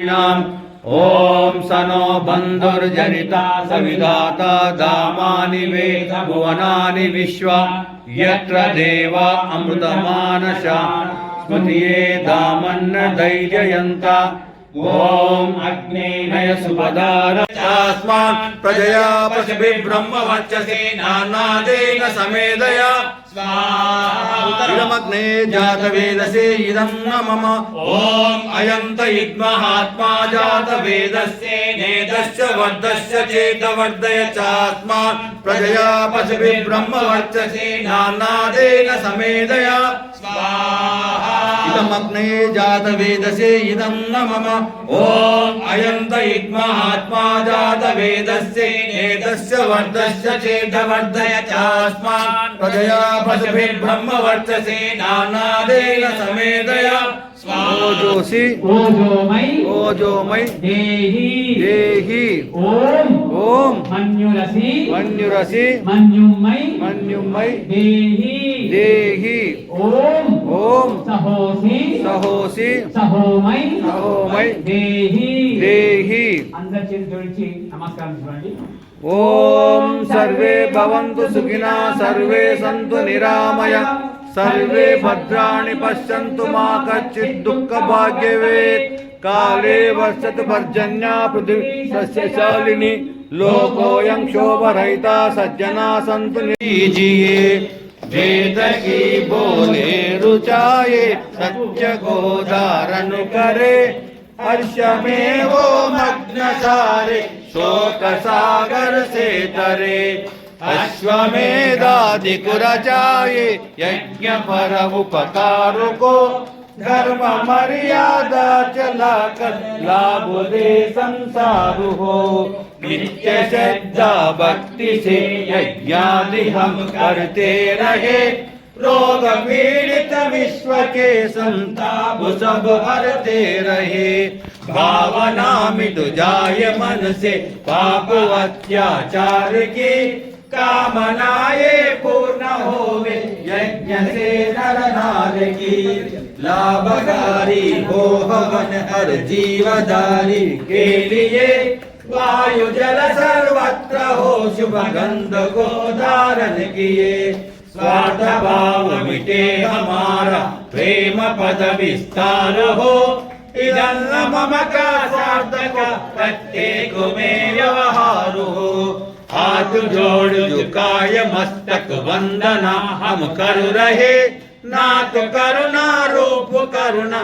ओम सनो बंधुर्जनिता सविधाता दामानि वेद भुवनानि विश्वा यत्र देवा अमृतमानशा स्मृतिये दामन्न धैर्ययन्ता ओम अग्नेय सुपदार तस्मात् प्रजया पशुभिः ब्रह्मवर्चसे नानादेन समेदया इदमग्ने जातवेदसे इदं न मम ओम अयन्त इद्महात्मा जातवेदस्य नेदस्य वर्धस्य चेतवर्धय चास्मात् प्रजया पशुभिः ब्रह्मवर्चसे नानादेन समेदया इदमग्ने जातवेदसे इदं न मम ओम अयन्त इद्महात्मा जातवेदस्य नेदस्य वर्धस्य चेतवर्धय चास्मात् प्रजया पशुभिः ब्रह्मवर्चसे नानादेन समेदया ओजोसि ओजोमयि देहि ओम मन्युरसि मन्युमयि देहि ओम सहोसि सहोमयि देहि अंदर చేతులు జోడించి నమస్కారం చేయండి। ओम सर्वे भवन्तु सुखिनः सर्वे सन्तु निरामया सर्वे भद्राणि पश्यन्तु मा कश्चित् दुःखभाग्यवेत् काले वर्षतु पर्जन्या पृथिवी सस्यशालिनी लोकोऽयं शोभरहिता सज्जना सन्तु लीजिए वेद की बोले रुचाए सत्य को धारण करे हर्ष में वो मग्न सारे शोक सागर से तरे अश्वमेधादि कुरचाये यज्ञ पर उपकार को धर्म मर्यादा चलाकर लाभ दे संसार हो नित्य श्रद्धा भक्ति से यज्ञादि हम करते रहे रोग पीड़ित विश्व के संताप सब हरते रहे भावना मिट जाए मन से पाप अत्याचार की कामनाए पूर्ण होवे यज्ञ से नर नार की लाभकारी हो हवन हर जीवधारी के लिए वायु जल सर्वत्र हो शुभ गंध को धारण किए स्वार्थ भाव मिटे हमारा प्रेम पद विस्तार हो इदन्न मम का सार्थक प्रत्येक में व्यवहार हो हाथ जोड़ झुकाय मस्तक वंदना हम कर रहे नाथ करुणा रूप करुणा